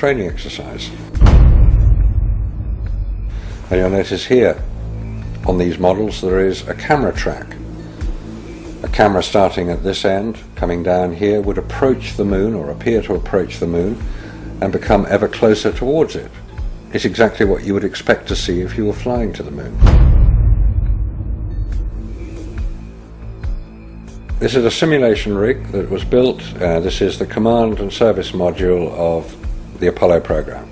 training exercise. And you'll notice here on these models there is a camera track. A camera starting at this end, coming down here, would approach the moon, or appear to approach the moon, and become ever closer towards it. It's exactly what you would expect to see if you were flying to the moon. This is a simulation rig that was built. This is the command and service module of the Apollo program.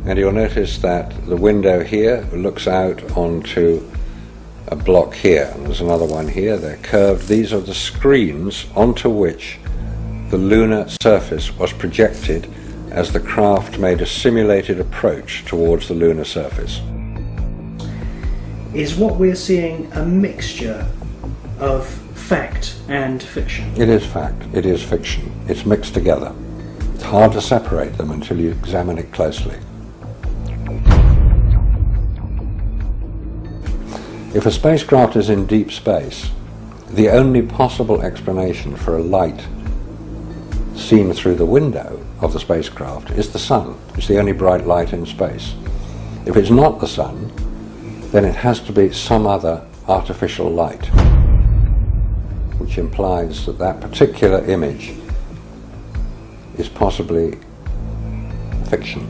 And you'll notice that the window here looks out onto a block here, and there's another one here. They're curved. These are the screens onto which the lunar surface was projected as the craft made a simulated approach towards the lunar surface. Is what we're seeing a mixture of fact and fiction? It is fact, it is fiction. It's mixed together. It's hard to separate them until you examine it closely. If a spacecraft is in deep space, the only possible explanation for a light seen through the window of the spacecraft is the sun. It's the only bright light in space. If it's not the sun, then it has to be some other artificial light, which implies that that particular image is possibly fiction.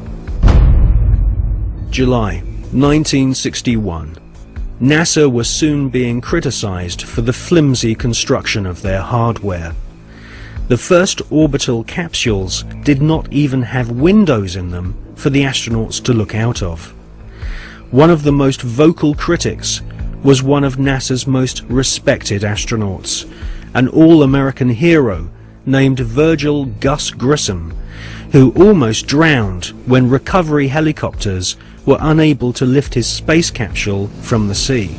July 1961. NASA was soon being criticized for the flimsy construction of their hardware. The first orbital capsules did not even have windows in them for the astronauts to look out of. One of the most vocal critics was one of NASA's most respected astronauts, an all-American hero named Virgil Gus Grissom, who almost drowned when recovery helicopters were unable to lift his space capsule from the sea.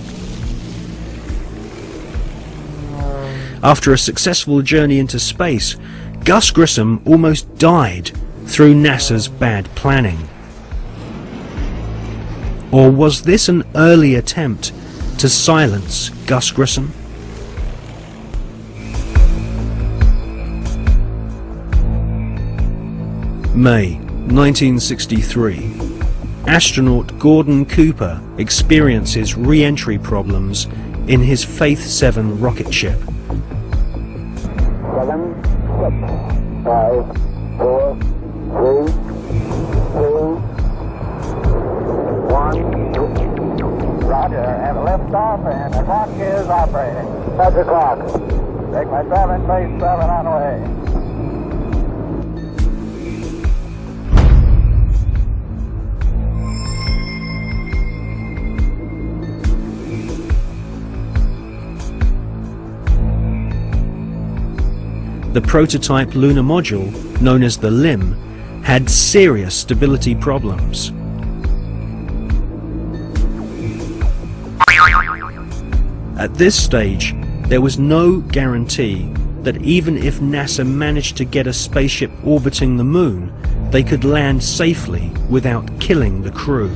After a successful journey into space, Gus Grissom almost died through NASA's bad planning. Or was this an early attempt to silence Gus Grissom? May 1963. Astronaut Gordon Cooper experiences re-entry problems in his Faith 7 rocket ship. 7, 6, 5, 4, 3, 2, 1. Roger, and lift off, and the clock is operating. Set the clock. Take my 7, base 7 on the way. The prototype lunar module, known as the LIM, had serious stability problems. At this stage, there was no guarantee that even if NASA managed to get a spaceship orbiting the moon, they could land safely without killing the crew.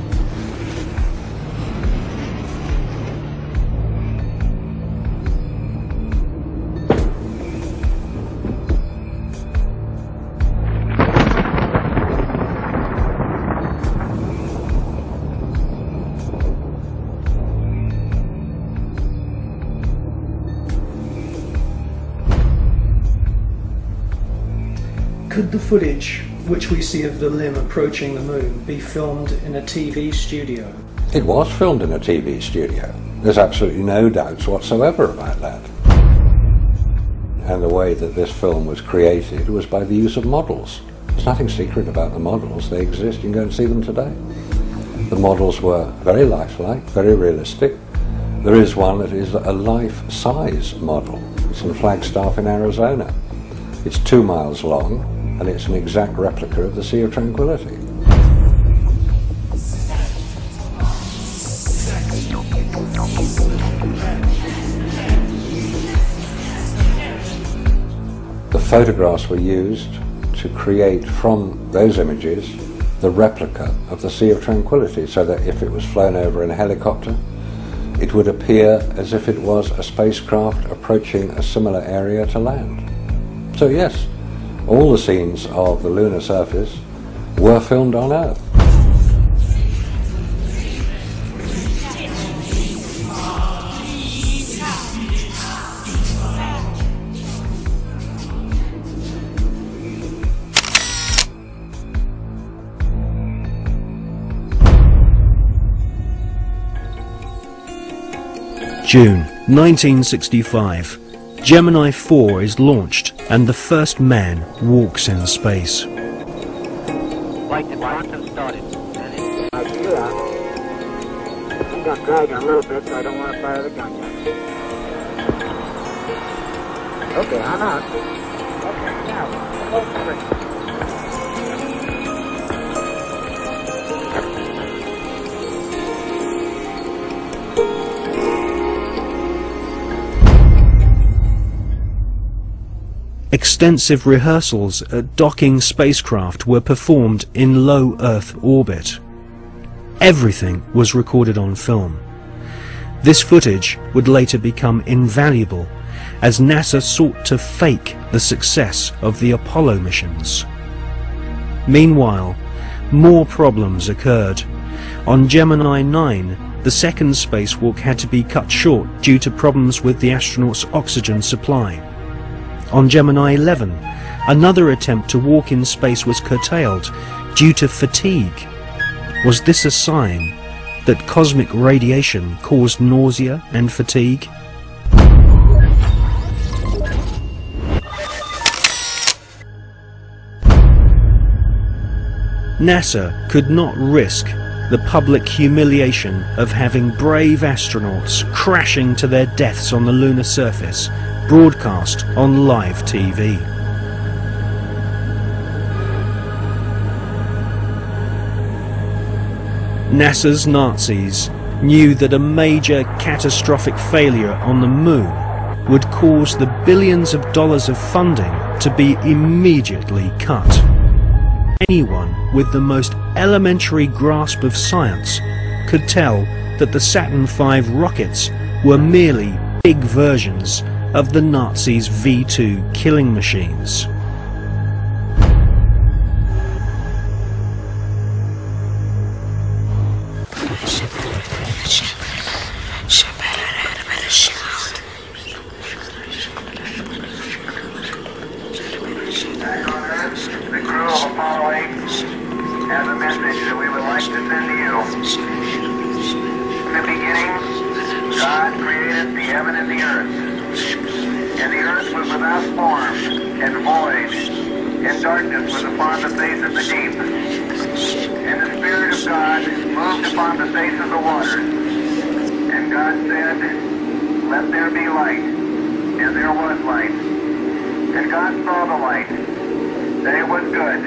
Could the footage which we see of the LIM approaching the moon be filmed in a TV studio? It was filmed in a TV studio. There's absolutely no doubts whatsoever about that. And the way that this film was created was by the use of models. There's nothing secret about the models. They exist. You can go and see them today. The models were very lifelike, very realistic. There is one that is a life-size model. It's in Flagstaff in Arizona. It's 2 miles long, and it's an exact replica of the Sea of Tranquility. The photographs were used to create from those images the replica of the Sea of Tranquility, so that if it was flown over in a helicopter, it would appear as if it was a spacecraft approaching a similar area to land. So yes, all the scenes of the lunar surface were filmed on Earth. June 1965. Gemini 4 is launched and the first man walks in space. Flight to quantum started. I'm going to drag it a little bit so I don't want to fire the gun yet. Okay, I'm out. Okay, now, close the bridge. Extensive rehearsals at docking spacecraft were performed in low Earth orbit. Everything was recorded on film. This footage would later become invaluable as NASA sought to fake the success of the Apollo missions. Meanwhile, more problems occurred. On Gemini 9, the second spacewalk had to be cut short due to problems with the astronauts' oxygen supply. On Gemini 11, another attempt to walk in space was curtailed due to fatigue. Was this a sign that cosmic radiation caused nausea and fatigue? NASA could not risk the public humiliation of having brave astronauts crashing to their deaths on the lunar surface broadcast on live TV. NASA's Nazis knew that a major catastrophic failure on the moon would cause the billions of dollars of funding to be immediately cut. Anyone with the most elementary grasp of science could tell that the Saturn V rockets were merely big versions of the Nazis' V-2 killing machines. The crew of Apollo 8 has a message that we would like to send to you. In the beginning, God created the heaven and the earth. And the earth was without form and void, and darkness was upon the face of the deep. And the Spirit of God moved upon the face of the waters. And God said, "Let there be light." And there was light. And God saw the light, that it was good.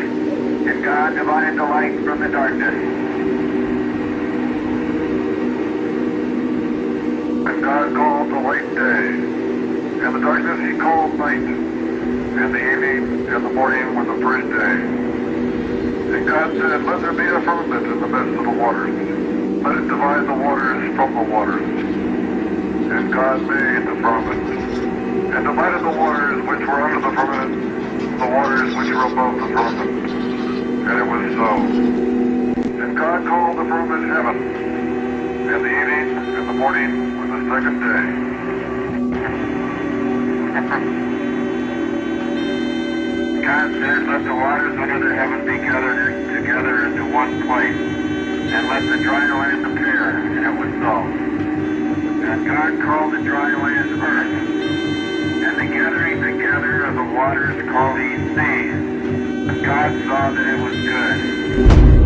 And God divided the light from the darkness. And God called the light day, and the darkness he called night, and the evening and the morning were the first day. And God said, "Let there be a firmament in the midst of the waters. Let it divide the waters from the waters." And God made the firmament, and divided the waters which were under the firmament, the waters which were above the firmament. And it was so. And God called the firmament heaven, and the evening and the morning were the second day. God said, "Let the waters under the heaven be gathered together into one place, and let the dry land appear." And it was so. And God called the dry land earth, and the gathering together of the waters called he seas. And God saw that it was good.